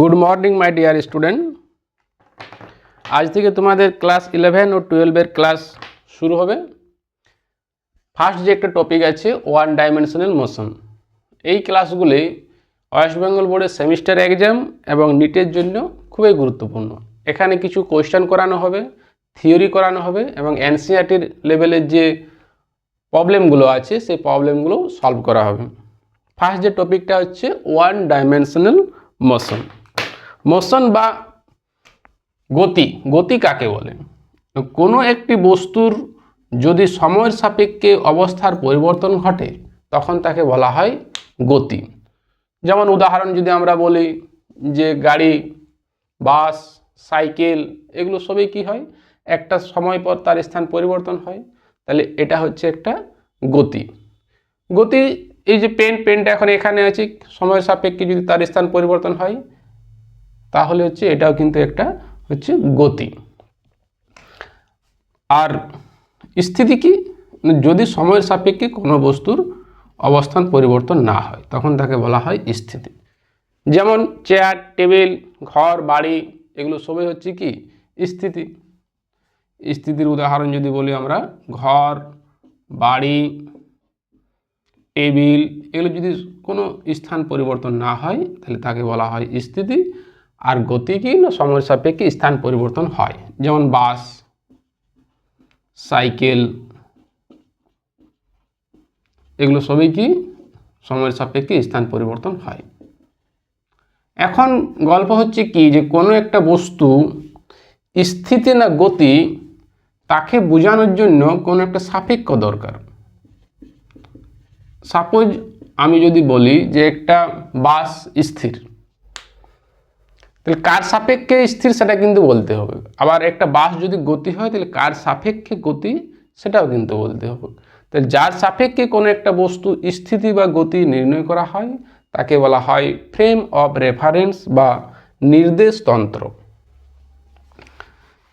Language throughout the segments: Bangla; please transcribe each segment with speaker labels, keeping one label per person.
Speaker 1: Good morning my dear student. आज থেকে তোমাদের ক্লাস 11 ও 12 এর ক্লাস শুরু হবে। ফার্স্ট যে একটা টপিক আছে ওয়ান ডাইমেনশনাল মোশন, এই ক্লাসগুলি ওয়েস্ট বেঙ্গল বোর্ডের সেমিস্টার এক্সাম এবং নিটের জন্য খুবই গুরুত্বপূর্ণ। এখানে কিছু কোয়েশ্চেন করানো হবে, থিওরি করানো হবে এবং এনসিইআরটির লেভেলের যে প্রবলেমগুলো আছে সেই প্রবলেমগুলো সলভ করা হবে। ফার্স্ট যে টপিকটা হচ্ছে ওয়ান ডাইমেনশনাল মোশন। মোশন বা গতি, গতি কাকে বলে? কোনো একটি বস্তুর যদি সময়ের সাপেক্ষে অবস্থার পরিবর্তন ঘটে তখন তাকে বলা হয় গতি। যেমন উদাহরণ যদি আমরা বলি যে গাড়ি, বাস, সাইকেল এগুলো সবই কি হয়, একটা সময় পর তার স্থান পরিবর্তন হয়, তাহলে এটা হচ্ছে একটা গতি। গতি এই যে পেনটা এখন এখানে আছে, সময়ের সাপেক্ষে যদি তার স্থান পরিবর্তন হয় তাহলে হচ্ছে এটাও কিন্তু একটা হচ্ছে গতি। আর স্থিতি কি, যদি সময়ের সাপেক্ষে কোনো বস্তুর অবস্থান পরিবর্তন না হয় তখন তাকে বলা হয় স্থিতি। যেমন চেয়ার, টেবিল, ঘর, বাড়ি এগুলো সবই হচ্ছে কি স্থিতি। স্থিতির উদাহরণ যদি বলি আমরা, ঘর, বাড়ি, টেবিল এগুলো যদি কোনো স্থান পরিবর্তন না হয় তাহলে তাকে বলা হয় স্থিতি। আর গতি কি না, সময়ের সাপেক্ষে স্থান পরিবর্তন হয়। যেমন বাস, সাইকেল এগুলো সবই কি সময়ের সাপেক্ষে স্থান পরিবর্তন হয়। এখন গল্প হচ্ছে কি যে কোনো একটা বস্তু স্থিতি না গতি তাকে বোঝানোর জন্য কোনো একটা সাপেক্ষ দরকার। সাপোজ আমি যদি বলি যে একটা বাস স্থির, তাহলে কার সাপেক্ষে স্থির সেটা কিন্তু বলতে হবে। আবার একটা বাস যদি গতি হয় তাহলে কার সাপেক্ষে গতি সেটাও কিন্তু বলতে হবে। তাহলে যার সাপেক্ষে কোনো একটা বস্তু স্থিতি বা গতি নির্ণয় করা হয় তাকে বলা হয় ফ্রেম অফ রেফারেন্স বা নির্দেশতন্ত্র।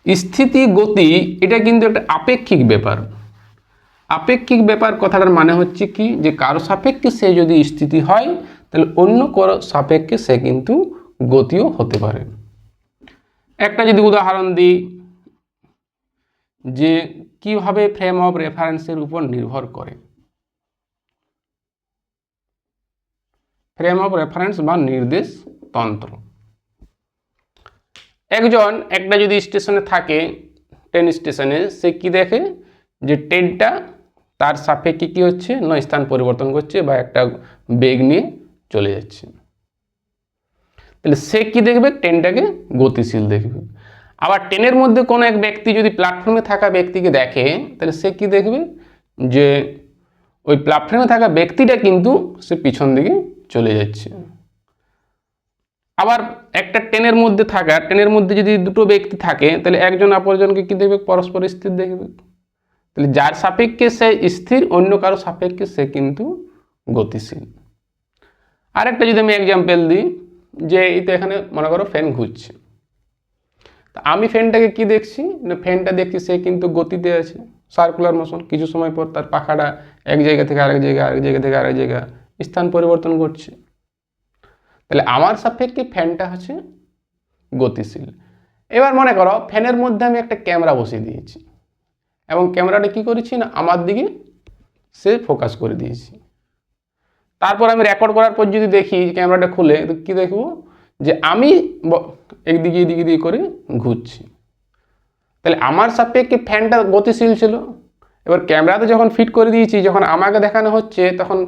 Speaker 1: স্থিতি, গতি এটা কিন্তু একটা আপেক্ষিক ব্যাপার। আপেক্ষিক ব্যাপার কথাটার মানে হচ্ছে কি যে কারো সাপেক্ষে সে যদি স্থিতি হয় তাহলে অন্য কারো সাপেক্ষে সে কিন্তু গতিও হতে পারে। একটা যদি উদাহরণ দিই যে কিভাবে ফ্রেম অফ রেফারেন্সের উপর নির্ভর করে। ফ্রেম অফ রেফারেন্স বা নির্দেশ তন্ত্র, একজন একটা যদি স্টেশনে থাকে, ট্রেন স্টেশনে, সে কি দেখে যে ট্রেনটা তার সাপেক্ষে কি হচ্ছে না স্থান পরিবর্তন করছে বা একটা বেগ নিয়ে চলে যাচ্ছে। তাহলে সে কি দেখবে, ট্রেনটাকে গতিশীল দেখবে। আবার ট্রেনের মধ্যে কোনো এক ব্যক্তি যদি প্ল্যাটফর্মে থাকা ব্যক্তিকে দেখে তাহলে সে কি দেখবে যে ওই প্ল্যাটফর্মে থাকা ব্যক্তিটা কিন্তু সে পিছন দিকে চলে যাচ্ছে। আবার একটা ট্রেনের মধ্যে যদি দুটো ব্যক্তি থাকে তাহলে একজন অপরজনকে কি দেখবে, পরস্পর স্থির দেখবে। তাহলে যার সাপেক্ষে সে স্থির, অন্য কারো সাপেক্ষে সে কিন্তু গতিশীল। আরেকটা যদি আমি এক্সাম্পল দিই যে এই তো এখানে মনে করো ফ্যান ঘুরছে, তা আমি ফ্যানটাকে কি দেখছি না, ফ্যানটা দেখছি সে কিন্তু গতিতে আছে, সার্কুলার মোশন। কিছু সময় পর তার পাখাটা এক জায়গা থেকে আরেক জায়গা, আরেক জায়গা থেকে আরেক জায়গা স্থান পরিবর্তন করছে। তাহলে আমার সাপেক্ষে ফ্যানটা হচ্ছে গতিশীল। এবার মনে করো ফ্যানের মধ্যে আমি একটা ক্যামেরা বসিয়ে দিয়েছি এবং ক্যামেরাটা কি করেছি না আমার দিকে সে ফোকাস করে দিয়েছি। তারপর আমি রেকর্ড করার পর যদি দেখি ক্যামেরাটা খুলে, তো কি দেখবো যে আমি একদিকে এদিকে করে ঘুরছি। তাহলে আমার সাপেক্ষে ফ্যানটা গতিশীল ছিল। এবার ক্যামেরাতে যখন ফিট করে দিয়েছি, যখন আমাকে দেখানো হচ্ছে তখন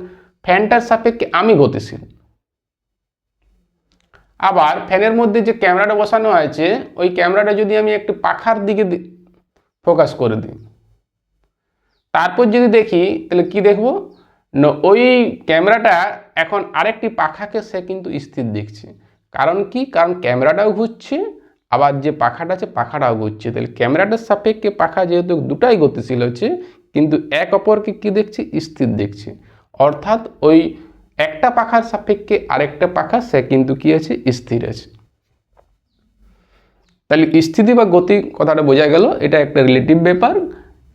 Speaker 1: ফ্যানটার সাপেক্ষে আমি গতিশীল। আবার ফ্যানের মধ্যে যে ক্যামেরাটা বসানো আছে ওই ক্যামেরাটা যদি আমি একটু পাখার দিকে ফোকাস করে দিই, তারপর যদি দেখি তাহলে কি দেখব না, ওই ক্যামেরাটা এখন আরেকটি পাখাকে সে কিন্তু স্থির দেখছে। কারণ কি, কারণ ক্যামেরাটাও ঘুরছে আবার যে পাখাটা আছে পাখাটাও ঘুরছে। তাহলে ক্যামেরাটার সাপেক্ষে পাখা যেহেতু দুটাই গতিশীল হচ্ছে কিন্তু এক অপরকে কি দেখছে, স্থির দেখছে। অর্থাৎ ওই একটা পাখার সাপেক্ষে আরেকটা পাখা সে কিন্তু কি আছে, স্থির আছে। তাহলে স্থিতি বা গতি কথাটা বোঝা গেল, এটা একটা রিলেটিভ ব্যাপার।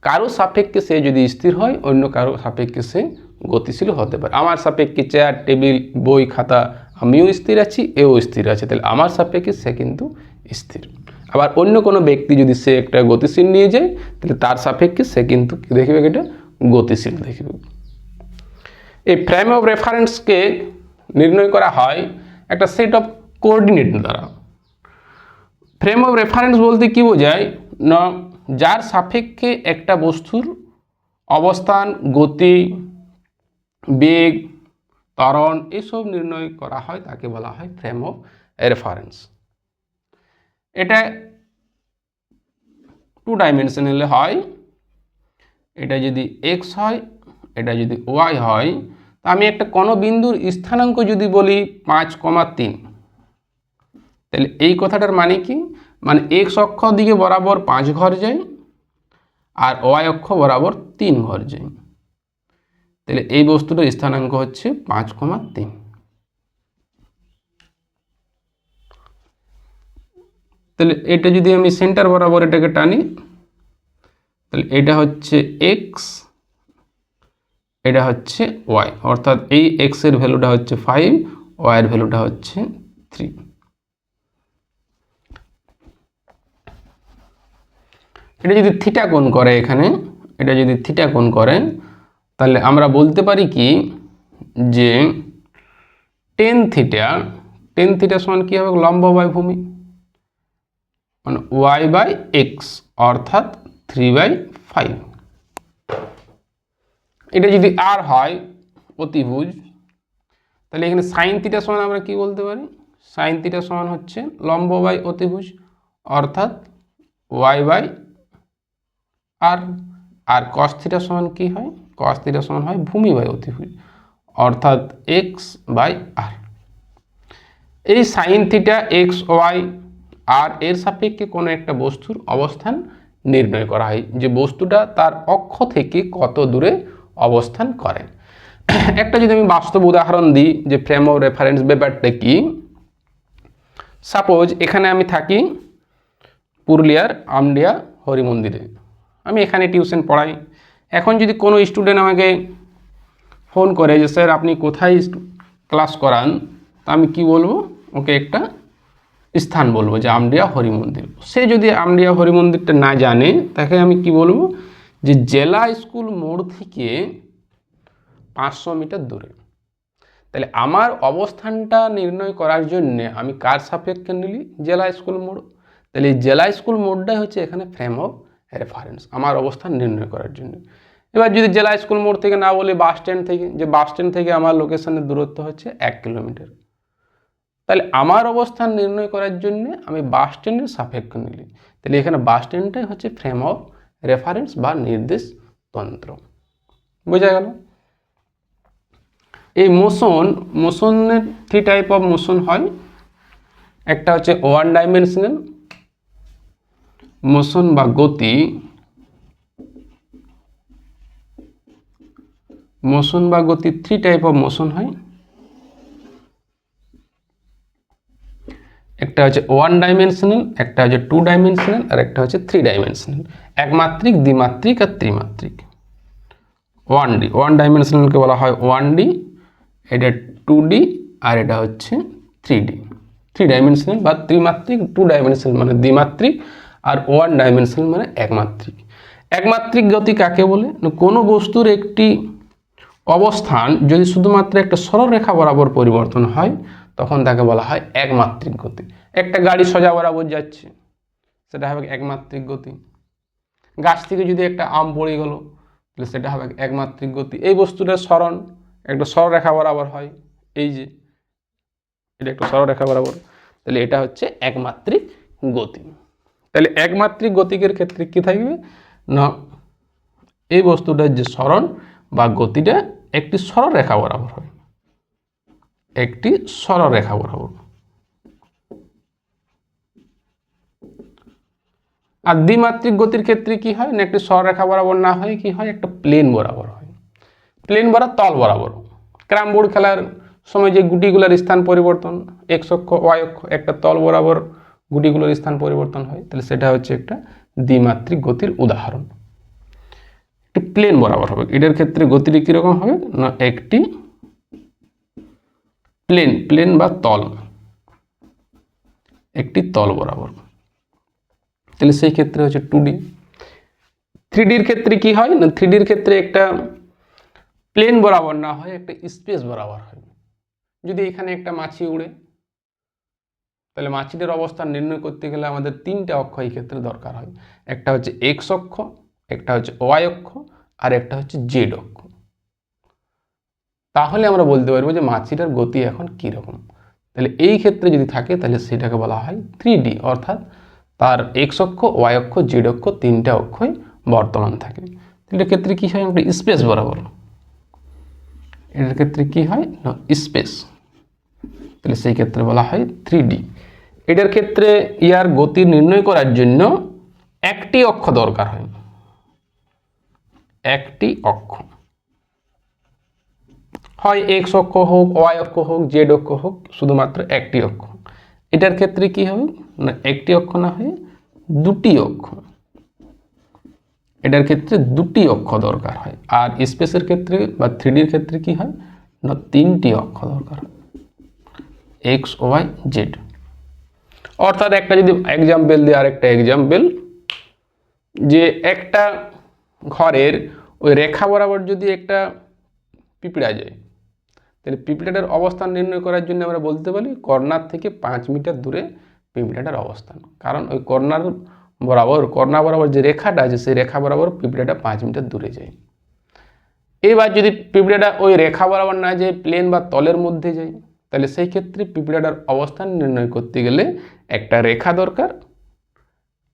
Speaker 1: কারো সাপেক্ষে সে যদি স্থির হয় অন্য কারো সাপেক্ষে সে গতিশীল হতে পারে। আমার সাপেক্ষে চেয়ার, টেবিল, বই, খাতা আমিও স্থির আছি, এও স্থির আছে, তাহলে আমার সাপেক্ষে সে কিন্তু স্থির। আবার অন্য কোনো ব্যক্তি যদি সে একটা গতিশীল নিয়ে যায়, তাহলে তার সাপেক্ষে সে কিন্তু কী দেখবে, এটা গতিশীল দেখবে। এই ফ্রেম অফ রেফারেন্সকে নির্ণয় করা হয় একটা সেট অফ কোঅর্ডিনেট দ্বারা। ফ্রেম অফ রেফারেন্স বলতে কী বোঝায় না, যার সাপেক্ষে একটা বস্তুর অবস্থান, গতি, বেগ, ত্বরণ এসব নির্ণয় করা হয়, তাকে বলা হয় ফ্রেম অফ রেফারেন্স। এটা 2 ডাইমেনশনালে হয়। এটা যদি এক্স হয়, এটা যদি ওয়াই হয়, তা আমি একটা কোনো বিন্দুর স্থানাঙ্ক যদি বলি 5,3, তাহলে এই কথাটার মানে কি, মানে এক্স অক্ষ দিকে বরাবর 5 ঘর যায় আর ওয়াই অক্ষ বরাবর 3 ঘর যায়, তাহলে এই বস্তুটার স্থানাঙ্ক হচ্ছে 5,3। তাহলে এটা যদি আমি সেন্টার বরাবর এটাকে টানি, তাহলে এটা হচ্ছে এক্স, এটা হচ্ছে ওয়াই, অর্থাৎ এই এক্স এর ভ্যালুটা হচ্ছে 5, ওয়াই এর ভ্যালুটা হচ্ছে 3। এটা যদি থিটা কোণ করে, এখানে এটা যদি থিটা কোণ করে, তাহলে আমরা বলতে পারি কি যে টেন থিটা সমান কী হবে, লম্ব বাই ভূমি, মানে ওয়াই বাই এক্স, অর্থাৎ 3/5। এটা যদি আর হয় অতিভুজ, তাহলে এখানে সাইন থিটা সমান আমরা কি বলতে পারি, সাইন থিটা সমান হচ্ছে লম্ব বাই অতিভুজ, অর্থাৎ ওয়াই বাই আর। আর কস থিটা সমান কি হয়, কস থিটা সমান হয় ভূমি বাই অতিভুজ, অর্থাৎ এক্স বাই আর। এই সাইন থিটা এক্স ওয়াই আর এর সাপেক্ষে কোনো একটা বস্তুর অবস্থান নির্ণয় করা হয়, যে বস্তুটা তার অক্ষ থেকে কত দূরে অবস্থান করে। একটা যদি আমি বাস্তব উদাহরণ দিই যে ফ্রেম অফ রেফারেন্স ব্যাপারটা কি, সাপোজ এখানে আমি থাকি পুরুলিয়ার আমডিয়া হরি মন্দিরে, আমি এখানে টিউশন পড়াই। এখন যদি কোনো স্টুডেন্ট আমাকে ফোন করে যে স্যার আপনি কোথায় ক্লাস করান, তা আমি কি বলবো, ওকে একটা স্থান বলবো যে আমডিয়া হরি মন্দির। সে যদি আমডিয়া হরি মন্দিরটা না জানে, তাকে আমি কি বলবো যে জেলা স্কুল মোড় থেকে 500 মিটার দূরে। তাহলে আমার অবস্থানটা নির্ণয় করার জন্য আমি কার সাপেক্ষে নিলি, জেলা স্কুল মোড়। তাহলে এই জেলা স্কুল মোড়টাই হচ্ছে এখানে ফ্রেম অফ রেফারেন্স, আমার অবস্থান নির্ণয় করার জন্য। এবার যদি জেলা স্কুল মোড় থেকে না বলি, বাস স্ট্যান্ড থেকে, যে বাস স্ট্যান্ড থেকে আমার লোকেশনের দূরত্ব হচ্ছে 1 কিলোমিটার, তাহলে আমার অবস্থান নির্ণয় করার জন্য আমি বাস স্ট্যান্ডের সাপেক্ষে নিলি। তাহলে এখানে বাস স্ট্যান্ডটাই হচ্ছে ফ্রেম অফ রেফারেন্স বা নির্দেশ তন্ত্র। বোঝা গেল? এই মোশনের 3 টাইপ অফ মোশন হয়। একটা হচ্ছে 1 ডাইমেনশনাল মোশন বা গতি, মোশন বা গতি 3 টাইপ অফ মোশন হয়। একটা হচ্ছে 1 ডাইমেনশনাল, একটা হচ্ছে 2 ডাইমেনশনাল, আর একটা হচ্ছে 3 ডাইমেনশনাল, একমাত্রিক, দ্বিমাত্রিক আর ত্রিমাত্রিক। 1D 1 ডাইমেনশনালকে বলা হয় 1D, এটা 2D, আর এটা হচ্ছে 3D। 3 ডাইমেনশনাল বা ত্রিমাত্রিক, 2 ডাইমেনশনাল মানে দ্বিমাত্রিক, আর 1 ডাইমেনশনাল মানে একমাত্রিক। একমাত্রিক গতি কাকে বলে, কোনো বস্তুর একটি অবস্থান যদি শুধুমাত্র একটা সরলরেখা বরাবর পরিবর্তন হয়, তখন তাকে বলা হয় একমাত্রিক গতি। একটা গাড়ি সোজা বরাবর যাচ্ছে, সেটা হবে একমাত্রিক গতি। গাছ থেকে যদি একটা আম পড়ে গেল, তাহলে সেটা হবে একমাত্রিক গতি। এই বস্তুটার সরণ একটা সরলরেখা বরাবর হয়, এই যে এটা একটা সরলরেখা বরাবর, তাহলে এটা হচ্ছে একমাত্রিক গতি। তাহলে একমাত্রিক গতিকের ক্ষেত্রে কি থাকবে না, এই বস্তুটার যে সরণ বা গতিটা একটি সরলরেখা বরাবর হয়, একটি সরলরেখা বরাবর। আর দ্বিমাত্রিক গতির ক্ষেত্রে কি হয় না, একটি সরলরেখা বরাবর না হয় কি হয়, একটা প্লেন বরাবর হয়। প্লেন বরাবর তল বরাবর। ক্যারাম বোর্ড খেলার সময় যে গুটিগুলোর স্থান পরিবর্তন, এক্স অক্ষ ওয়াই অক্ষ, একটা তল বরাবর গুটিগুলোর স্থান পরিবর্তন হয়, তাহলে সেটা হচ্ছে একটা দ্বিমাত্রিক গতির উদাহরণ। একটি প্লেন বরাবর হবে, এটার ক্ষেত্রে গতিটি কীরকম হবে না, একটি প্লেন, প্লেন বা তল, একটি তল বরাবর, তাহলে সেই ক্ষেত্রে হচ্ছে 2D। 3Dর ক্ষেত্রে কি হয় না, 3Dর ক্ষেত্রে একটা প্লেন বরাবর না হয়, একটা স্পেস বরাবর হয়। যদি এখানে একটা মাছি উড়ে, তাহলে মাছিটার অবস্থান নির্ণয় করতে গেলে আমাদের 3টে অক্ষ এই ক্ষেত্রে দরকার হয়। একটা হচ্ছে এক্স অক্ষ, একটা হচ্ছে ওয়াই অক্ষ, আর একটা হচ্ছে জেড অক্ষ। তাহলে আমরা বলতে পারবো যে মাছিটার গতি এখন কীরকম। তাহলে এই ক্ষেত্রে যদি থাকে তাহলে সেটাকে বলা হয় 3D, অর্থাৎ তার এক্স অক্ষ, ওয়াই অক্ষ, জেড অক্ষ 3টে অক্ষই বর্তমান থাকে। এটার ক্ষেত্রে কী হয়, একটা স্পেস বরাবর, এটার ক্ষেত্রে কি হয় না স্পেস, তাহলে সেই ক্ষেত্রে বলা হয় 3D। এটার ক্ষেত্রে ইয়ার গতি নির্ণয় করার জন্য একটি অক্ষ দরকার হয়, একটি অক্ষ, হয় এক্স অক্ষ হোক, ওয়াই অক্ষ হোক, জেড অক্ষ হোক, শুধুমাত্র একটি অক্ষ। এটার ক্ষেত্রে কি হবে না একটি অক্ষ না হয়ে দুটি অক্ষ, এটার ক্ষেত্রে দুটি অক্ষ দরকার হয়। আর স্পেসের ক্ষেত্রে বা 3Dর ক্ষেত্রে কি হয় না 3টি অক্ষ দরকার হয়, এক্স, ওয়াই, জেড। অর্থাৎ একটা যদি এক্সাম্পল দিই, আরেকটা এক্সাম্পল, যে একটা ঘরের ওই রেখা বরাবর যদি একটা পিঁপড়া যায়, তাহলে পিঁপড়াটার অবস্থান নির্ণয় করার জন্য আমরা বলতে পারি কর্নার থেকে 5 মিটার দূরে পিঁপড়াটার অবস্থান, কারণ ওই কর্নার বরাবর যে রেখাটা আছে সেই রেখা বরাবর পিঁপড়াটা 5 মিটার দূরে যায়। এবার যদি পিঁপড়াটা ওই রেখা বরাবর না যায়, প্লেন বা তলের মধ্যে যায়, তাহলে সেই ক্ষেত্রে পিঁপড়াটার অবস্থান নির্ণয় করতে গেলে একটা রেখা দরকার,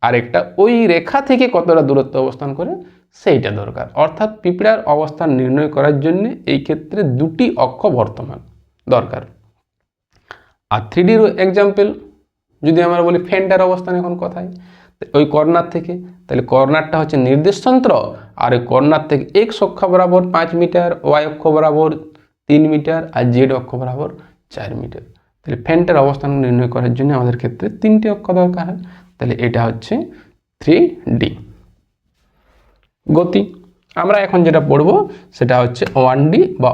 Speaker 1: আর একটা ওই রেখা থেকে কতটা দূরত্ব অবস্থান করে সেইটা দরকার। অর্থাৎ পিঁপড়ার অবস্থান নির্ণয় করার জন্য এই ক্ষেত্রে দুটি অক্ষ বর্তমান দরকার। আর 3Dর এক্সাম্পল যদি আমরা বলি ফ্যানটার অবস্থান এখন কোথায়, ওই কর্নার থেকে, তাহলে কর্নারটা হচ্ছে নির্দেশযন্ত্র, আর ওই কর্নার থেকে এক্স অক্ষ বরাবর 5 মিটার, ওয়াই অক্ষ বরাবর 3 মিটার, আর জেড অক্ষ বরাবর 4 মিটার। তাহলে ফ্যানটার অবস্থান নির্ণয় করার জন্য আমাদের ক্ষেত্রে 3টি অক্ষ দরকার হয়। তাহলে এটা হচ্ছে 3D। গতি আমরা এখন যেটা পড়ব সেটা হচ্ছে 1D বা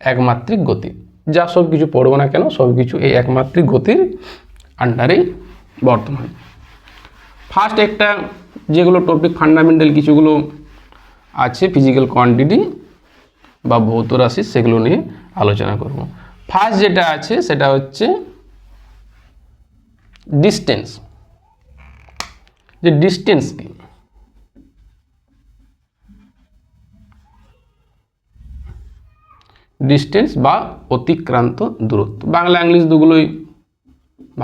Speaker 1: একমাত্রিক গতি। যা সব কিছু পড়বো না কেন সব কিছু এই একমাত্রিক গতির আন্ডারেই বর্তমান। ফার্স্ট একটা যেগুলো টপিক ফান্ডামেন্টাল কিছুগুলো আছে ফিজিক্যাল কোয়ান্টিটি বা ভৌত রাশি, সেগুলো নিয়ে আলোচনা করব। ফার্স্ট যেটা আছে সেটা হচ্ছে ডিস্টেন্স। যে ডিস্টেন্স কি, ডিস্টেন্স বা অতিক্রান্ত দূরত্ব। বাংলা ইংলিশ দুগুলোই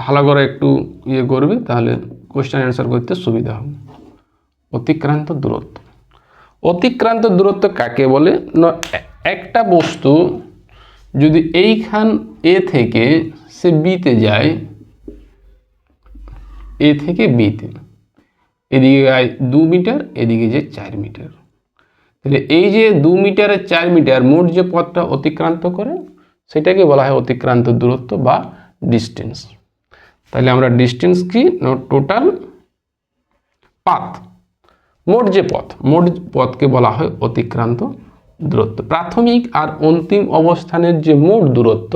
Speaker 1: ভালো করে একটু ইয়ে করবে, তাহলে কোশ্চেন অ্যান্সার করতে সুবিধা হবে। অতিক্রান্ত দূরত্ব, অতিক্রান্ত দূরত্ব কাকে বলে না, একটা বস্তু যদি এইখান এ থেকে সে বিতে যায়, এ থেকে বিতে, এদিকে যায় 2 মিটার, এদিকে যায় 4 মিটার, তাহলে এই যে 2 মিটার আর 4 মিটার মোট যে পথটা অতিক্রান্ত করে সেটাকে বলা হয় অতিক্রান্ত দূরত্ব বা ডিস্টেন্স। তাহলে আমরা ডিস্টেন্স কি, টোটাল পাথ, মোট যে পথকে বলা হয় অতিক্রান্ত দূরত্ব। প্রাথমিক আর অন্তিম অবস্থানের যে মোট দূরত্ব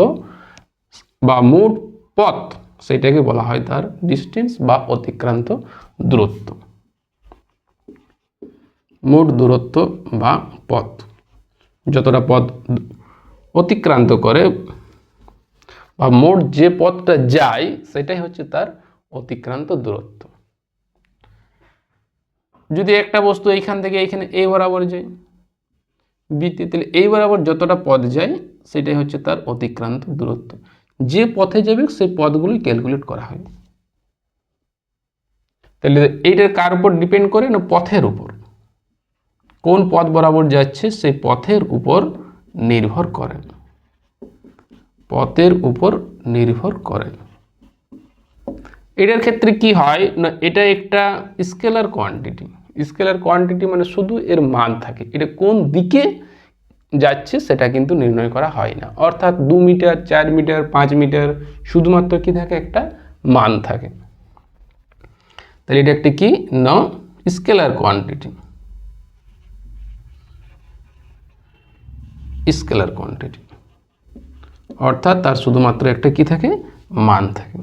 Speaker 1: বা মোট পথ সেটাকে বলা হয় তার ডিস্টেন্স বা অতিক্রান্ত দূরত্ব। মোট দূরত্ব বা পথ, যতটা পথ অতিক্রান্ত করে বা মোট যে পথটা যায় সেটাই হচ্ছে তার অতিক্রান্ত দূরত্ব। যদি একটা বস্তু এইখান থেকে এইখানে এই বরাবর যায় বিতে, তাহলে এই বরাবর যতটা পথ যায় সেটাই হচ্ছে তার অতিক্রান্ত দূরত্ব। যে পথে যাবে সেই পথগুলি ক্যালকুলেট করা হয়। তাহলে এইটার কার উপর ডিপেন্ড করে না, পথের উপর, কোন পথ বরাবর যাচ্ছে সেই পথের উপর নির্ভর করে, পথের উপর নির্ভর করে। এটার ক্ষেত্রে কি হয় না, এটা একটা স্কেলার কোয়ান্টিটি। স্কেলার কোয়ান্টিটি মানে শুধু এর মান থাকে, এটা কোন দিকে যাচ্ছে সেটা কিন্তু নির্ণয় করা হয় না। অর্থাৎ 2 মিটার, 4 মিটার, 5 মিটার শুধুমাত্র কি থাকে, একটা মান থাকে। তাহলে এটা একটা কি না স্কেলার কোয়ান্টিটি, স্কেলার কোয়ান্টিটি। অর্থাৎ তার শুধুমাত্র একটা কি থাকে, মান থাকে।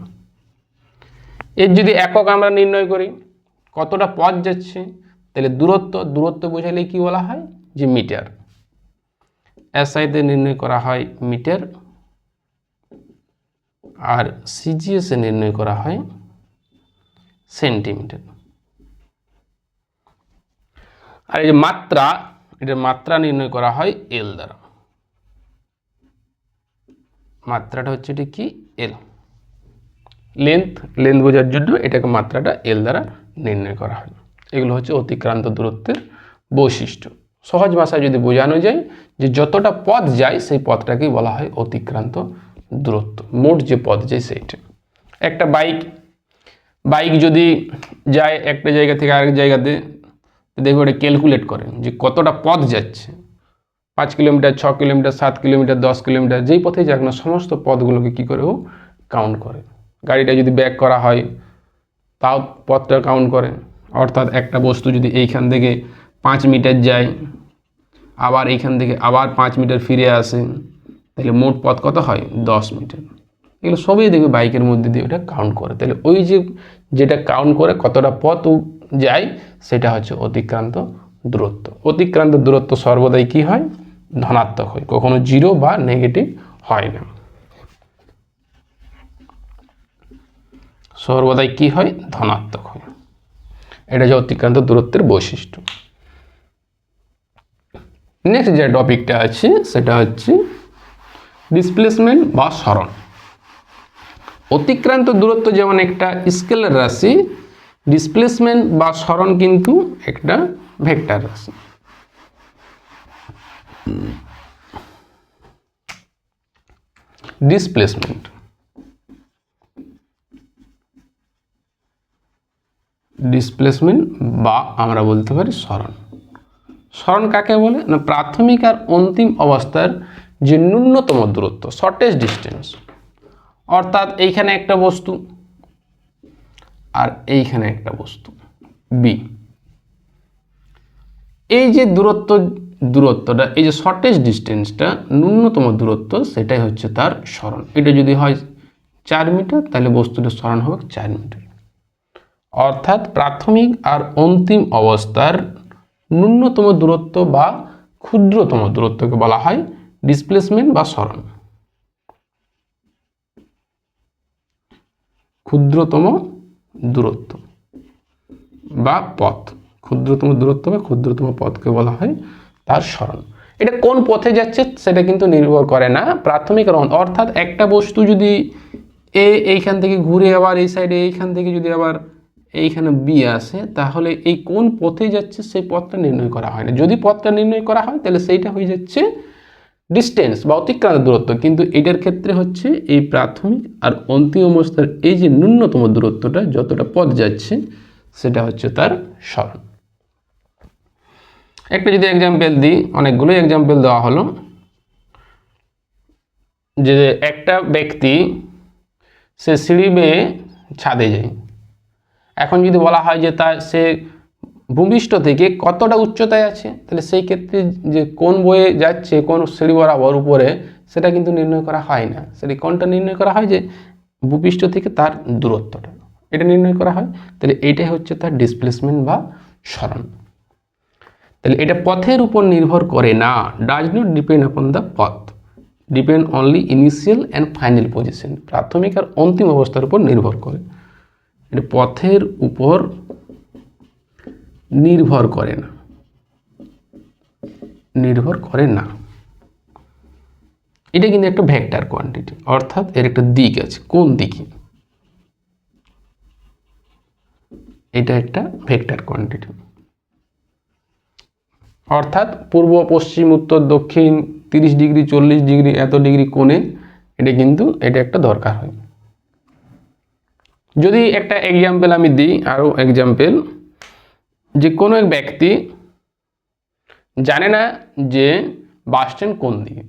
Speaker 1: এর যদি একক আমরা নির্ণয় করি কতটা পথ যাচ্ছে, তাহলে দূরত্ব বোঝালে কি বলা হয়, যে মিটার। এসআইতে নির্ণয় করা হয় মিটার, আর সিজিএসে নির্ণয় করা হয় সেন্টিমিটার। আর এই যে মাত্রা, এটার মাত্রা নির্ণয় করা হয় এল দ্বারা। মাত্রাটা হচ্ছে এটি কি, এল। লেন্থ বোঝার জন্য এটাকে মাত্রাটা এল দ্বারা নির্ণয় করা হয়। এগুলো হচ্ছে অতিক্রান্ত দূরত্বের বৈশিষ্ট্য। সহজ ভাষায় যদি বোঝানো যায় যে যতটা পথ যায় সেই পথটাকেই বলা হয় অতিক্রান্ত দূরত্ব। মোট যে পথ যায় সেইটা। একটা বাইক যদি যায় একটা জায়গা থেকে আরেক জায়গাতে, দেখবে ওটা ক্যালকুলেট করেন যে কতটা পথ যাচ্ছে, 5 কিলোমিটার, 6 কিলোমিটার, 7 কিলোমিটার, 10 কিলোমিটার, যেই পথেই যাক না সমস্ত পথগুলোকে কী করে ও কাউন্ট করে। গাড়িটা যদি ব্যাক করা হয় তাও পথটা কাউন্ট করে। অর্থাৎ একটা বস্তু যদি এইখান থেকে 5 মিটার যায়, আবার এইখান থেকে আবার 5 মিটার ফিরে আসে, তাহলে মোট পথ কত হয়, 10 মিটার। এগুলো সবই দেখবে বাইকের মধ্যে দিয়ে ওটা কাউন্ট করে। তাহলে ওই যেটা কাউন্ট করে কতটা পথ যায় সেটা হচ্ছে অতিক্রান্ত দূরত্ব। অতিক্রান্ত দূরত্ব সর্বদাই কি হয়, ধনাত্মক হয়, কখনো জিরো বা নেগেটিভ হয় না। সর্বদাই কি হয়, ধনাত্মক হয়। এটা যে অতিক্রান্ত দূরত্বের বৈশিষ্ট্য। নেক্সট যে টপিকটা আছে সেটা হচ্ছে ডিসপ্লেসমেন্ট বা সরণ। অতিক্রান্ত দূরত্ব যেমন একটা স্কেলার রাশি, ডিসপ্লেসমেন্ট বা সরণ কিন্তু একটা ভেক্টর রাশি। ডিসপ্লেসমেন্ট বা আমরা বলতে পারি সরণ। সরণ কাকে বলে না, প্রাথমিক আর অন্তিম অবস্থার যে ন্যূনতম দূরত্ব, শর্টেস্ট ডিস্টেন্স। অর্থাৎ এইখানে একটা বস্তু আর এইখানে একটা বস্তু বি, এই যে দূরত্বটা, এই যে শর্টেস্ট ডিস্টেন্সটা, ন্যূনতম দূরত্ব, সেটাই হচ্ছে তার সরণ। এটা যদি হয় 4 মিটার তাহলে বস্তুটার সরণ হবে 4 মিটার। অর্থাৎ প্রাথমিক আর অন্তিম অবস্থার ন্যূনতম দূরত্ব বা ক্ষুদ্রতম দূরত্বকে বলা হয় ডিসপ্লেসমেন্ট বা সরণ। ক্ষুদ্রতম দূরত্ব বা পথ, ক্ষুদ্রতম দূরত্ব বা ক্ষুদ্রতম পথকে বলা হয় তার সরণ। এটা কোন পথে যাচ্ছে সেটা কিন্তু নির্ভর করে না প্রাথমিক আর, অর্থাৎ একটা বস্তু যদি এইখান থেকে ঘুরে আবার এই সাইডে এইখান থেকে যদি আবার এইখানে বি আসে, তাহলে এই কোন পথে যাচ্ছে সেই পথটা নির্ণয় করা হয় না। যদি পথটা নির্ণয় করা হয় তাহলে সেইটা হয়ে যাচ্ছে ডিস্টেন্স বা অতিক্রান্ত দূরত্ব। কিন্তু এটার ক্ষেত্রে হচ্ছে এই প্রাথমিক আর অন্তিম অবস্থার এই যে ন্যূনতম দূরত্বটা, যতটা পথ যাচ্ছে, সেটা হচ্ছে তার সরণ। একটা যদি এক্সাম্পল দিই, অনেকগুলো এক্সাম্পল দেওয়া হলো, যে একটা ব্যক্তি সে সিঁড়ি বেয়ে ছাদে যায়। এখন যদি বলা হয় যে সে ভূমিষ্ঠ থেকে কতটা উচ্চতায় আছে, তাহলে সেই ক্ষেত্রে যে কোন বয়ে যাচ্ছে, কোন সিঁড়ি বরাবর উপরে, সেটা কিন্তু নির্ণয় করা হয় না। সেটা কোনটা নির্ণয় করা হয়, যে ভূপৃষ্ঠ থেকে তার দূরত্বটা, এটা নির্ণয় করা হয়। তাহলে এইটাই হচ্ছে তার ডিসপ্লেসমেন্ট বা সরণ। তাহলে এটা পথের উপর নির্ভর করে না, does not depend upon the path, depend only initial and final position. প্রাথমিক আর অন্তিম অবস্থার উপর নির্ভর করে, এটা পথের উপর নির্ভর করে না, নির্ভর করে না। এটা কিন্তু একটা ভেক্টর কোয়ান্টিটি, অর্থাৎ এর একটা দিক আছে, কোন দিকে, এটা একটা ভেক্টর কোয়ান্টিটি। অর্থাৎ পূর্ব, পশ্চিম, উত্তর, দক্ষিণ, 30 ডিগ্রি, 40 ডিগ্রি, এত ডিগ্রি কোণে, এটা একটা দরকার হয়। যদি একটা এক্সাম্পল আমি দিই, আরও এক্সাম্পল, যে কোনো এক ব্যক্তি জানে না যে বাস স্ট্যান্ড কোন দিকে,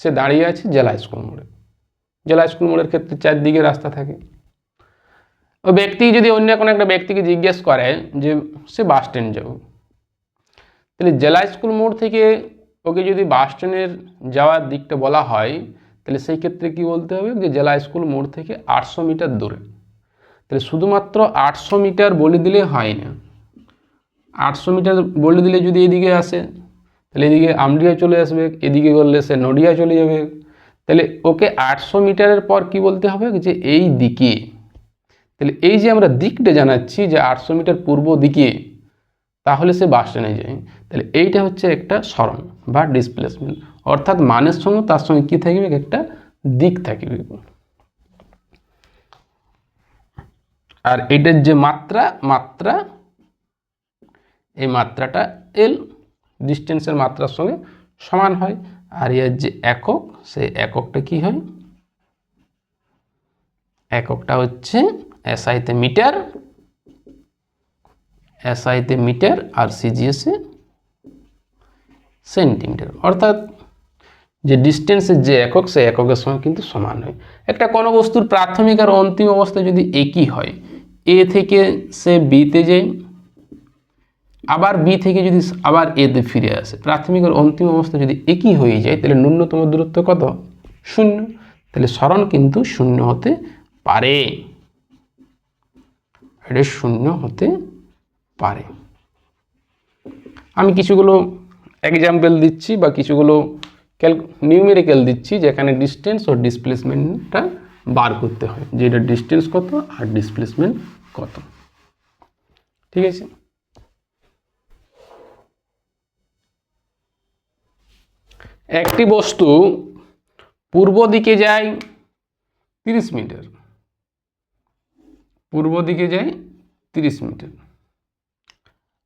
Speaker 1: সে দাঁড়িয়ে আছে জেলা স্কুল মোড়ে। জেলা স্কুল মোড়ের ক্ষেত্রে 4 দিকে রাস্তা থাকে। ও ব্যক্তি যদি অন্য কোনো একটা ব্যক্তিকে জিজ্ঞেস করে যে সে বাস স্ট্যান্ড যাবে, তাহলে জেলা স্কুল মোড় থেকে ওকে যদি বাস স্ট্যান্ডের যাওয়ার দিকটা বলা হয়, তাহলে সেই ক্ষেত্রে কি বলতে হবে যে জেলা স্কুল মোড় থেকে 800 মিটার দূরে। তাহলে শুধুমাত্র 800 মিটার বলে দিলে হয় না। 800 মিটার বলে দিলে যদি এদিকে আসে তাহলে এদিকে আমডিয়া চলে আসবে, এদিকে বললে সে নডিয়া চলে যাবে। তাহলে ওকে 800 মিটারের পর কি বলতে হবে যে এই দিকে। তাহলে এই যে আমরা দিকটা জানাচ্ছি যে 800 মিটার পূর্ব দিকে, তাহলে সে বাস স্ট্যান্ডে যায়। তাহলে এইটা হচ্ছে একটা সরণ বা ডিসপ্লেসমেন্ট, অর্থাৎ মানের সঙ্গে তার সঙ্গে কি থাকবে, একটা দিক থাকবে। আর এটার যে মাত্রা এই মাত্রাটা এল, ডিস্টেন্সের মাত্রার সঙ্গে সমান হয়। আর এর যে একক, সেই এককটা কি হয়, এককটা হচ্ছে এসআইতে মিটার, এসআইতে মিটার আর সিজিএসে সেন্টিমিটার। অর্থাৎ যে ডিস্টেন্সের যে একক, সেই এককের সঙ্গে কিন্তু সমান হয়। একটা কোনো বস্তুর প্রাথমিক আর অন্তিম অবস্থা যদি একই হয়, এ থেকে সে বিতে যায়, আবার বি থেকে যদি আবার এতে ফিরে আসে, প্রাথমিক আর অন্তিম অবস্থা যদি একই হয়ে যায়, তাহলে ন্যূনতম দূরত্ব কত, 0। তাহলে সরণ কিন্তু 0 হতে পারে, এটা 0 হতে পারে। আমি কিছুগুলো এক্সাম্পল দিচ্ছি বা কিছুগুলো নিউমেরিক্যাল দিচ্ছি, যেখানে ডিস্টেন্স ও ডিসপ্লেসমেন্টটা বার করতে হয়, যে এটা ডিস্টেন্স কত আর ডিসপ্লেসমেন্ট কত। ঠিক আছে, একটি বস্তু পূর্ব দিকে যায় 30 মিটার, পূর্ব দিকে যায় 30 মিটার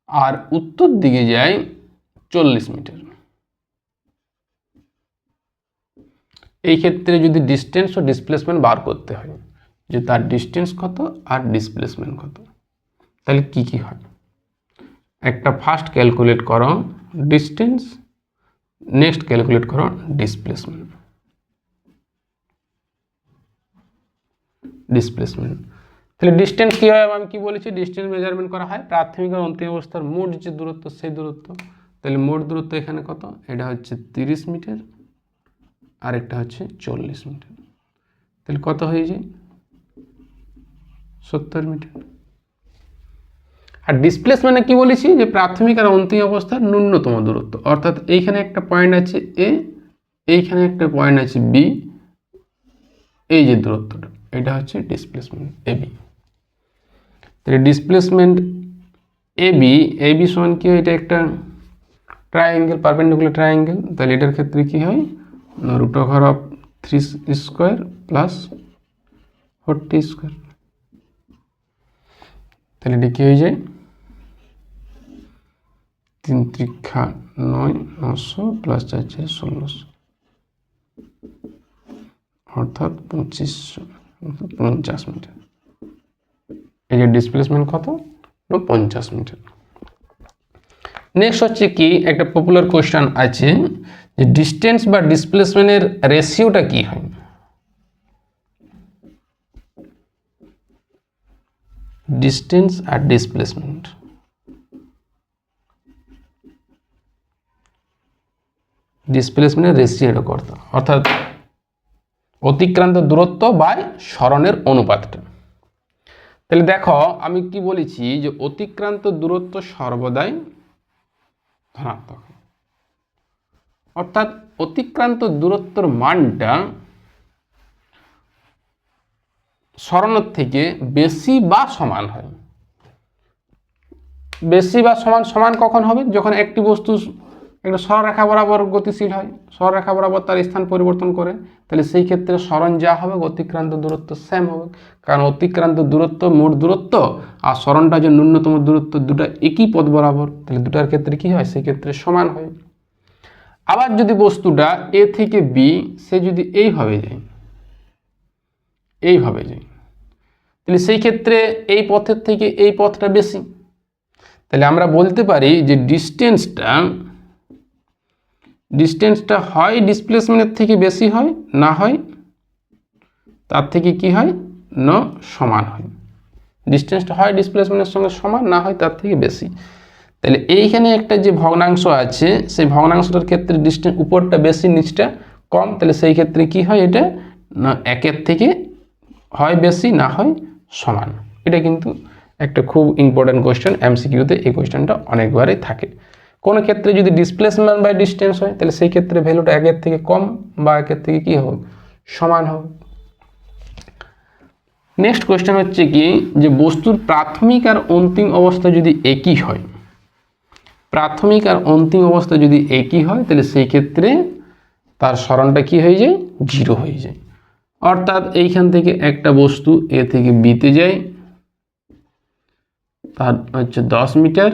Speaker 1: আর উত্তর দিকে যায় 40 মিটার। এই ক্ষেত্রে যদি ডিস্টেন্স ও ডিসপ্লেসমেন্ট বার করতে হয়, যে তার ডিস্টেন্স কত আর ডিসপ্লেসমেন্ট কত, তাহলে কি কি হয়, একটা ফার্স্ট ক্যালকুলেট করো ডিস্টেন্স, নেক্সট ক্যালকুলেট করো ডিসপ্লেসমেন্ট। তাহলে ডিস্টেন্স কি হয়, আমি কি বলেছি, ডিস্টেন্স মেজারমেন্ট করা হয় প্রাথমিক আর অন্তিম অবস্থার মোট যে দূরত্ব, সেই দূরত্ব। তাহলে মোট দূরত্ব এখানে কত, এটা হচ্ছে 30 মিটার আর একটা হচ্ছে 40 মিটার। তাহলে কত হয়ে যায়, 70 মিটার। আর ডিসপ্লেসমেন্টে কি বলেছি, যে প্রাথমিক আর অন্তিম অবস্থার ন্যূনতম দূরত্ব, অর্থাৎ এইখানে একটা পয়েন্ট আছে এ, এইখানে একটা পয়েন্ট আছে বি, এই যে দূরত্বটা, এটা হচ্ছে ডিসপ্লেসমেন্ট এবি। তাহলে ডিসপ্লেসমেন্ট এবি সমান কি হয়, এটা একটা ট্রায়াঙ্গেল, পারপেন্ডিকুলার ট্রায়াঙ্গেল। তাহলে এটার ক্ষেত্রে কি হয়, √3 স্কোয়ার প্লাস 40 স্কোয়ার। তাহলে এটা কি হয়ে যায়, 3 × 9 900 প্লাস 4 × 1600, অর্থাৎ 50 মিটার। এই যে ডিসপ্লেসমেন্ট কত, 50 মিটার। নেক্সট হচ্ছে কি, একটা পপুলার কোশ্চেন আছে যে ডিস্টেন্স বা ডিসপ্লেসমেন্টের রেশিওটা কি হয়। ডিস্টেন্স আর ডিসপ্লেসমেন্ট, ডিসপ্লেসমেন্টের রেশিওটা করতে, অর্থাৎ অতিক্রান্ত দূরত্ব বাই সরণের অনুপাতটা। তাহলে দেখো আমি কি বলেছি, যে অতিক্রান্ত দূরত্ব সর্বদাই ধনাত্মক, অর্থাৎ অতিক্রান্ত দূরত্বের মানটা সরণের থেকে বেশি বা সমান হয়। বেশি বা সমান কখন হবে, যখন একটি বস্তু একটা সরলরেখা বরাবর গতিশীল হয়, সরলরেখা বরাবর তার স্থান পরিবর্তন করে, তাহলে সেই ক্ষেত্রে সরণ যা হবে অতিক্রান্ত দূরত্ব সেম হবে, কারণ অতিক্রান্ত দূরত্ব মোট দূরত্ব আর সরণটা যে ন্যূনতম দূরত্ব, দুটো একই পথ বরাবর, তাহলে দুটার ক্ষেত্রে কি হয়, সেই ক্ষেত্রে সমান হয়। আবার যদি বস্তুটা এ থেকে বি, সে যদি এইভাবে যায়, তাহলে সেই ক্ষেত্রে এই পথের থেকে এই পথটা বেশি। তাহলে আমরা বলতে পারি যে ডিস্টেন্সটা হয় ডিসপ্লেসমেন্টের থেকে বেশি হয়, না হয় তার থেকে কি হয়, না সমান হয়। ডিস্টেন্সটা হয় ডিসপ্লেসমেন্টের সঙ্গে সমান, না হয় তার থেকে বেশি। তাহলে এইখানে একটা যে ভগ্নাংশ আছে, সেই ভগ্নাংশটার ক্ষেত্রে ডিস্টেন্স উপরটা বেশি, নিচটা কম, তাহলে সেই ক্ষেত্রে কি হয়, এটা না একের থেকে হয় বেশি না হয় সমান। এটা কিন্তু একটা খুব ইম্পর্ট্যান্ট কোয়েশ্চেন, এমসিকিউতে এই কোয়েশ্চেনটা অনেকবারই থাকে। কোনো ক্ষেত্রে যদি ডিসপ্লেসমেন্ট বাই ডিস্টেন্স হয় তাহলে সেই ক্ষেত্রে ভ্যালুটা একের থেকে কম বা একের থেকে কি হবে, সমান হবে। নেক্সট কোয়েশ্চেন হচ্ছে কি, যে বস্তুর প্রাথমিক আর অন্তিম অবস্থা যদি একই হয়, প্রাথমিক আর অন্তিম অবস্থা যদি একই হয় তাহলে সেই ক্ষেত্রে তার সরণটা কি হয়ে যায়, 0 হয়ে যায়। অর্থাৎ এইখান থেকে একটা বস্তু এ থেকে বিতে যায়, তার হচ্ছে 10 মিটার,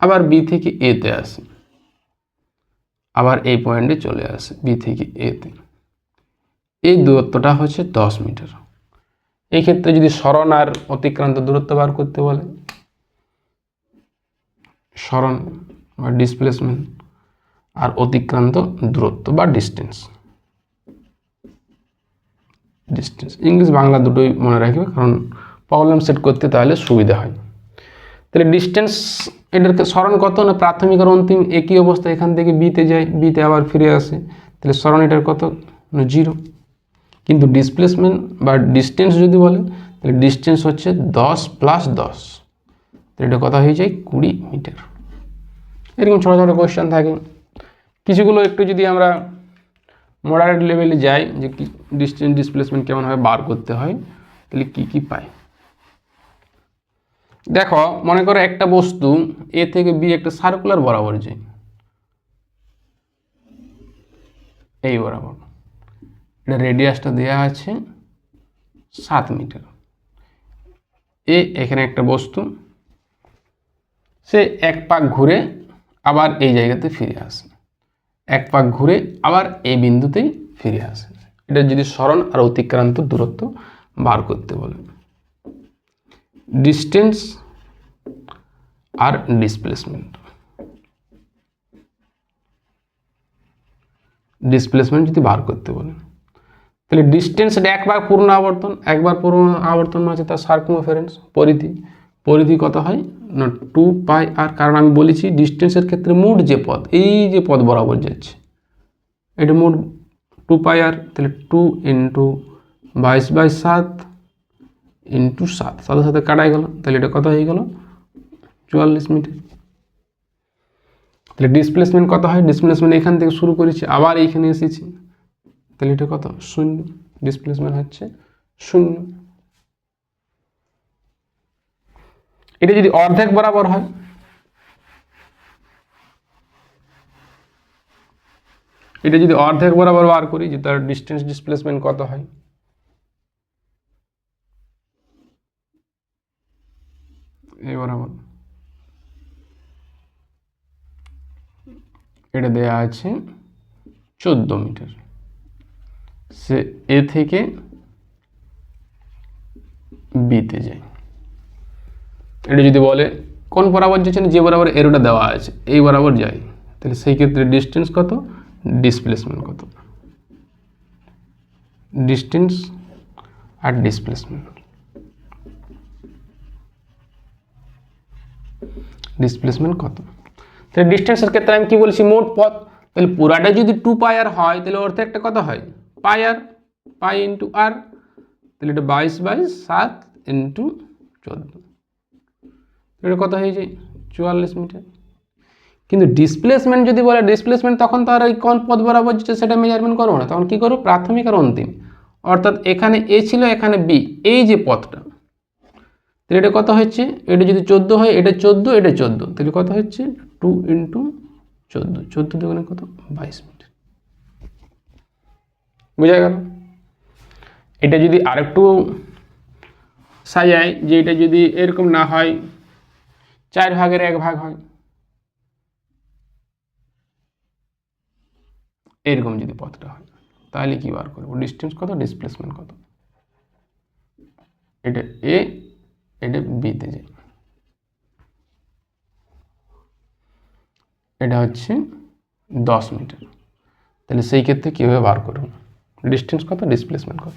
Speaker 1: আবার বি থেকে এতে আসে, আবার এই পয়েন্টে চলে আসে বি থেকে এতে, এই দূরত্বটা হচ্ছে 10 মিটার। এই ক্ষেত্রে যদি সরণ আর অতিক্রান্ত দূরত্ব বার করতে বলে, সরণ বা ডিসপ্লেসমেন্ট আর অতিক্রান্ত দূরত্ব বা ডিস্টেন্স, ইংলিশ বাংলা দুটোই মনে রাখবে, কারণ প্রবলেম সেট করতে তাহলে সুবিধা হয়। তাহলে ডিস্টেন্স, এটার সরণ কত না, প্রাথমিক আর অন্তিম একই অবস্থা, এখান থেকে বিতে যায়, বিতে আবার ফিরে আসে, তাহলে সরণ এটার কত না 0। কিন্তু ডিসপ্লেসমেন্ট বা ডিস্টেন্স যদি বলে তাহলে ডিস্টেন্স হচ্ছে 10 + 10, তাহলে এটা কথা হয়ে যায় 20 মিটার। এরকম ছোটো ছোটো কোয়েশ্চেন থাকে। কিছুগুলো একটু যদি আমরা মডারেট লেভেলে যাই, যে ডিস্টেন্স ডিসপ্লেসমেন্ট কেমনভাবে বার করতে হয়, তাহলে কী কী পাই। দেখো, মনে করো একটা বস্তু এ থেকে বি একটা সার্কুলার বরাবর যায়, এই বরাবর, এটা রেডিয়াসটা দেওয়া আছে 7 মিটার। এখানে একটা বস্তু, সে এক পাক ঘুরে আবার এই জায়গাতে ফিরে আসে, এক পাক ঘুরে আবার এই বিন্দুতেই ফিরে আসে। এটা যদি সরণ আর অতিক্রান্ত দূরত্ব বার করতে বলে, ডিস্টেন্স আর ডিসপ্লেসমেন্ট, যদি বার করতে বলে তাহলে ডিস্টেন্স এটা একবার পূর্ণ আবর্তন, একবার পূর্ণ আবর্তন আছে তার সার্কামফারেন্স, পরিধি কত হয় না 2πr। কারণ আমি বলেছি ডিস্টেন্সের ক্ষেত্রে মোট যে পথ, এই যে পথ বরাবর যাচ্ছে, এটা মোট 2πr, তাহলে 2 × 22/7 × 7, সাথে সাথে কাটাই গেল, তাহলে এটা কত হয়ে গেল 44 মিটার। তাহলে ডিসপ্লেসমেন্ট কত হয়, ডিসপ্লেসমেন্ট এখান থেকে শুরু করেছি আবার এইখানে এসেছি, তাহলে এটা কত 0, ডিসপ্লেসমেন্ট হচ্ছে 0। এটা যদি অর্ধেক বরাবর হয়, এটা যদি অর্ধেক বরাবর বার করি যে তার ডিস্টেন্স ডিসপ্লেসমেন্ট কত হয়, এই বরাবর এটা দেয়া আছে 14 মিটার, সে এ থেকে বিতে যায়। এটা যদি বলে কোন বরাবর যাচ্ছে না, যে বরাবর এরোটা দেওয়া আছে এই বরাবর যায়, তাহলে সেই ক্ষেত্রে ডিস্টেন্স কত, ডিসপ্লেসমেন্ট কত, ডিস্টেন্স আর ডিসপ্লেসমেন্ট, কত। তাহলে ডিস্টেন্সের ক্ষেত্রে আমি কি বলছি, মোট পথ, তাহলে পুরাটা যদি 2πr হয় তাহলে অর্ধেকটা কত হয় πr, π × r, তাহলে এটা 22/7 × 14, এটা কত হয়ে যায় 44 মিটার। কিন্তু ডিসপ্লেসমেন্ট যদি বলে, ডিসপ্লেসমেন্ট তখন তো আর এই কোন পথ বরাবর যেটা সেটা মেজারমেন্ট করবো না, তখন কি করবো প্রাথমিক আর অন্তিম, অর্থাৎ এখানে এ ছিল এখানে বি, এই যে পথটা, তাহলে এটা কত হচ্ছে, এটা যদি 14 হয়, এটা 14, এটা 14, তাহলে কত হচ্ছে 2 × 14, 14 দুগুণে কত 22 মিটার। বোঝা গেল। এটা যদি আরেকটু সাজায়, যে এটা যদি এরকম না হয়, 4 ভাগের 1 ভাগ হয়, এরকম যদি পথটা হয়, তাহলে কি বার করবো, ডিস্টেন্স কত, ডিসপ্লেসমেন্ট কত। এটা এ, এটা বিতে যায়, এটা হচ্ছে 10 মিটার, তাহলে সেই ক্ষেত্রে কীভাবে বার করবো, ডিস্টেন্স কত, ডিসপ্লেসমেন্ট কত।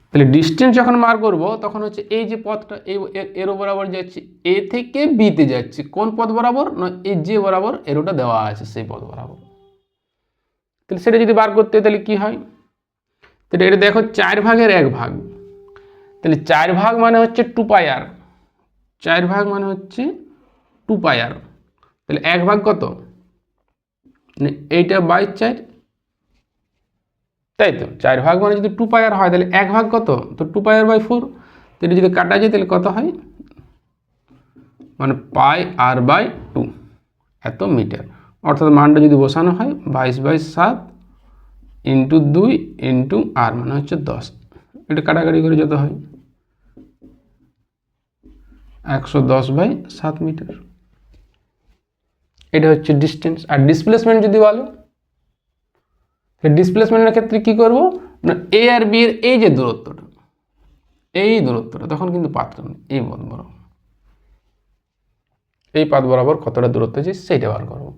Speaker 1: তাহলে ডিস্টেন্স যখন বার করব তখন হচ্ছে এই যে পথটা এরো বরাবর যাচ্ছে, এ থেকে বিতে যাচ্ছে, কোন পথ বরাবর না এই যে বরাবর এরোটা দেওয়া আছে সেই পথ বরাবর, তাহলে সেটা যদি বার করতে হয় তাহলে কী হয়, তাহলে এটা দেখো 4 ভাগের 1 ভাগ, তাহলে 4 ভাগ মানে হচ্ছে 2πr, 4 ভাগ মানে হচ্ছে 2πr, তাহলে 1 ভাগ কত, এইটা বাই 4, তাই তো 4 ভাগ মানে যদি 2πr হয় তাহলে 1 ভাগ কত, তো 2πr/4, তো এটা যদি কাটা যায় তাহলে কত হয়, মানে πr/2 এত মিটার, অর্থাৎ মানটা যদি বসানো হয় 22/7 × 2 × r মানে হচ্ছে 10, এটা কাটাকাটি করে যত হয় 110/7 মিটার। এটা হচ্ছে ডিস্টেন্স। আর ডিসপ্লেসমেন্ট যদি বলো, ডিসপ্লেসমেন্টের ক্ষেত্রে কি করব না, এ আর বি এর এই যে দূরত্বটা, এই দূরত্বটা তখন কিন্তু পাত্র নেই, এই পথ বরাবর, এই পাথ বরাবর কতটা দূরত্ব আছে সেইটা বার করবো।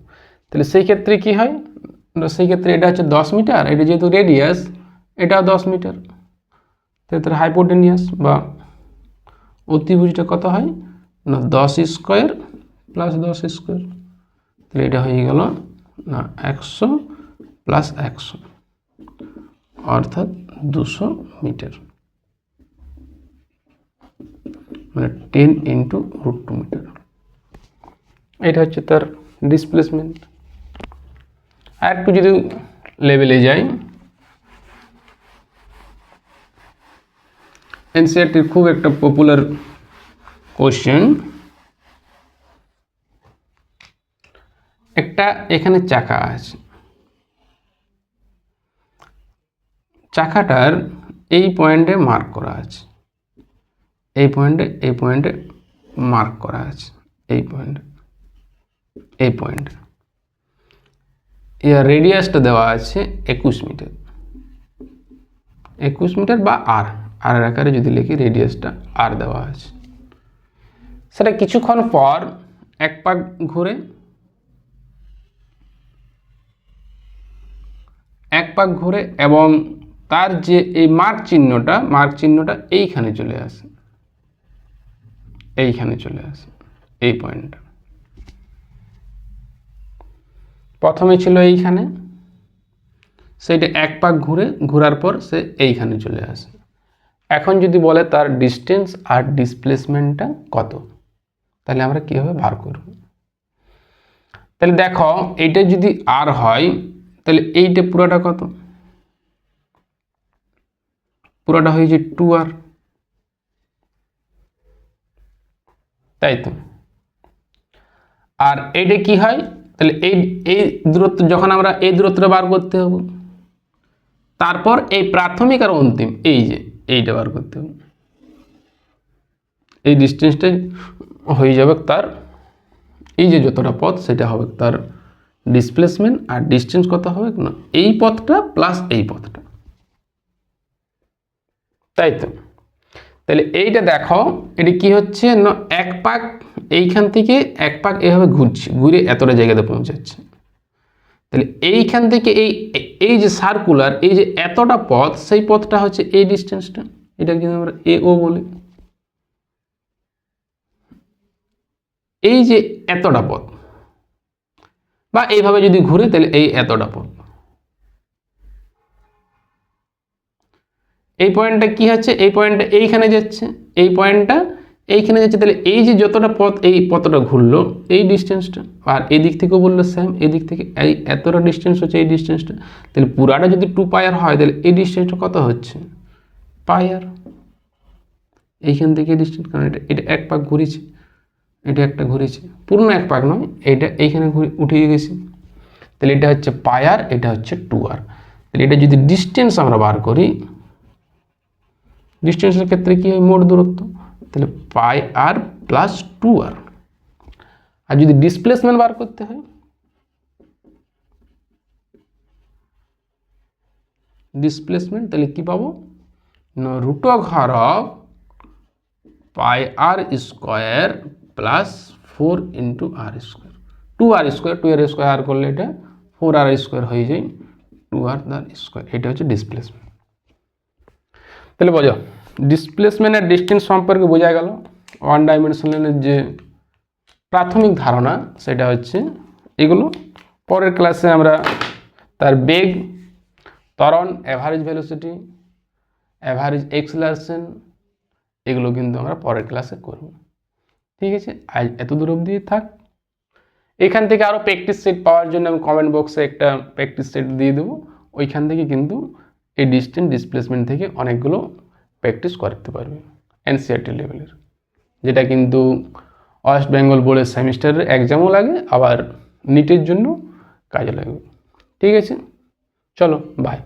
Speaker 1: তাহলে সেই ক্ষেত্রে কি হয়, সেই ক্ষেত্রে এটা হচ্ছে 10 মিটার, এটা যেহেতু রেডিয়াস এটাও 10 মিটার, তাহলে হাইপোটেনিয়াস বা অতিভুজটা কত হয় না 10² + 10², তাহলে এটা হয়ে গেল না 100 + 100 অর্থাৎ 200 মিটার, মানে 10 × √2 মিটার। এটা হচ্ছে তার ডিসপ্লেসমেন্ট। আর একটু যদি লেভেলে যাই, এনসিইআরটির খুব একটা পপুলার কোশ্চেন, একটা এখানে চাকা আছে, চাকাটার এই পয়েন্টে মার্ক করা আছে, এই পয়েন্টে মার্ক করা আছে, এই পয়েন্টে এর রেডিয়াসটা দেওয়া আছে 21 মিটার, 21 মিটার বা আর আকারে যদি লিখি রেডিয়াসটা আর দেওয়া আছে। সেটা কিছুক্ষণ পর এক পাক ঘুরে এবং তার যে এই মার্ক চিহ্নটা এইখানে চলে আসে, এই পয়েন্টটা প্রথমে ছিল এইখানে, সেইটা এক পাক ঘোরার পর সে এইখানে চলে আসে। এখন যদি বলে তার ডিস্টেন্স আর ডিসপ্লেসমেন্টটা কত, তাহলে আমরা কীভাবে বার করব, তাহলে দেখো এইটা যদি আর হয় তাহলে এইটা পুরোটা কত, পুরোটা হয়েছে 2r, তাই তো। আর এইটা কি হয়, তাহলে এই দূরত্ব যখন আমরা এই দূরত্বটা বার করতে হবে, তারপর এই প্রাথমিক আর অন্তিম এইটা বার করতে হবে, এই ডিস্টেন্সটা হয়ে যাবে তার, এই যে যতটা পথ সেটা হবে তার ডিসপ্লেসমেন্ট, আর ডিস্টেন্স কত হবে না এই পথটা প্লাস এই পথটা, তাই তো। তাহলে এইটা দেখো এটা কি হচ্ছে না, এক পাক এইখান থেকে এক পাক এভাবে ঘুরে এতটা জায়গাতে পৌঁছাচ্ছে, তাহলে এইখান থেকে এই যে সার্কুলার এই যে এতটা পথ, সেই পথটা হচ্ছে এই ডিস্টেন্সটা, এটা কিন্তু আমরা AO বলি। এই যে এতটা পথ বা এইভাবে যদি ঘুরে তাহলে এই এতটা পথ, এই পয়েন্টটা কি হচ্ছে, এই পয়েন্টটা এইখানে যাচ্ছে, এই পয়েন্টটা এইখানে যাচ্ছে, তাহলে এই যে যতটা পথ এই পথটা ঘুরলো এই ডিস্টেন্সটা, আর এই দিক থেকেও বললো সেম, এই দিক থেকে এই এতটা ডিস্টেন্স হচ্ছে এই ডিস্টেন্সটা, তাহলে পুরাটা যদি 2πr হয় তাহলে এই ডিস্টেন্সটা কত হচ্ছে πr, এইখান থেকে ডিস্টেন্স, কারণ এটা এক পাক ঘুরেছে, এটা একটা ঘুরেছে, পূর্ণ এক পাক নয়, এটা এইখানে উঠে গেছে, তাহলে এটা হচ্ছে πr, এটা হচ্ছে 2r। তাহলে এটা যদি ডিস্টেন্স আমরা বার করি, ডিস্টেন্সের ক্ষেত্রে কি হয় মোট দূরত্ব, তাহলে πr + 2r। আর যদি ডিসপ্লেসমেন্ট বার করতে হয়, তাহলে কি পাবো না √πr² + 4 × r², 2r² আর করলে এটা 4r² হয়ে যায়, 2r², এটা হচ্ছে ডিসপ্লেসমেন্ট। তাহলে বোঝো ডিসপ্লেসমেন্ট আর ডিস্টেন্স সম্পর্কে বোঝা গেল। ওয়ান ডাইমেনশনালের যে প্রাথমিক ধারণা সেটা হচ্ছে এগুলো। পরের ক্লাসে আমরা তার বেগ, ত্বরণ, অ্যাভারেজ ভেলোসিটি, অ্যাভারেজ এক্সেলারেশন, এগুলো কিন্তু আমরা পরের ক্লাসে করব। ঠিক আছে, আজ এত দূর অবধি থাক। এখান থেকে আরও প্র্যাকটিস সেট পাওয়ার জন্য আমি কমেন্ট বক্সে একটা প্র্যাকটিস সেট দিয়ে দেবো, ওইখান থেকে কিন্তু এই ডিস্টেন্স ডিসপ্লেসমেন্ট থেকে অনেকগুলো প্র্যাকটিস করতে পারবে এনসিইআরটি লেভেলের, যেটা কিন্তু ওয়েস্ট বেঙ্গল বোর্ডের সেমিস্টারের এক্সামও লাগে, আবার নিটের জন্য কাজে লাগবে। ঠিক আছে, চলো বাই।